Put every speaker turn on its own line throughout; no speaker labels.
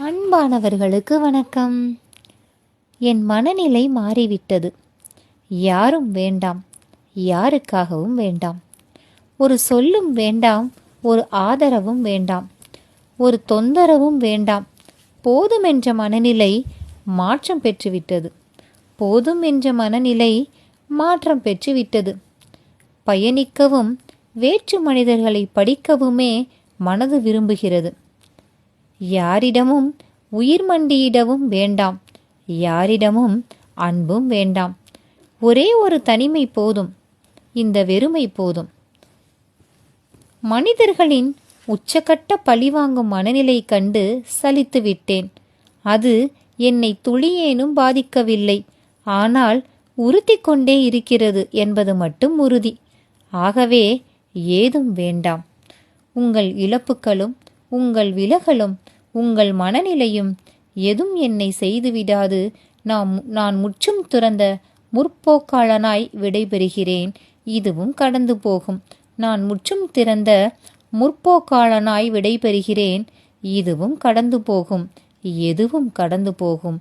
அன்பானவர்களுக்கு வணக்கம். என் மனநிலை மாறிவிட்டது. யாரும் வேண்டாம், யாருக்காகவும் வேண்டாம். ஒரு சொல்லும் வேண்டாம், ஒரு ஆதரவும் வேண்டாம், ஒரு தொந்தரவும் வேண்டாம். போதும் என்ற மனநிலை மாற்றம் பெற்றுவிட்டது. போதும் என்ற மனநிலை மாற்றம் பெற்றுவிட்டது. பயணிக்கவும் வேற்று மனிதர்களை படிக்கவுமே மனது விரும்புகிறது. யாரிடமும் உயிர் மண்டியிடவும் வேண்டாம், யாரிடமும் அன்பும் வேண்டாம். ஒரே ஒரு தனிமை போதும், இந்த வெறுமை போதும். மனிதர்களின் உச்சக்கட்ட பழிவாங்கும் மனநிலை கண்டு சலித்து விட்டேன். அது என்னை துளியேனும் பாதிக்கவில்லை, ஆனால் உறுத்தி கொண்டே இருக்கிறது என்பது மட்டும் உறுதி. ஆகவே ஏதும் வேண்டாம். உங்கள் இழப்புகளும் உங்கள் விலகலும் உங்கள் மனநிலையும் எதுவும் என்னை செய்துவிடாது. நான் முற்றும் துறந்த முற்போக்காளனாய் விடைபெறுகிறேன். இதுவும் கடந்து போகும். நான் முற்றும் திறந்த முற்போக்காளனாய் விடைபெறுகிறேன். இதுவும் கடந்து போகும். எதுவும் கடந்து போகும்,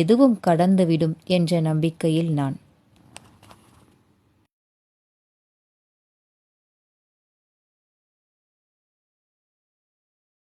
எதுவும் கடந்துவிடும் என்ற நம்பிக்கையில் நான்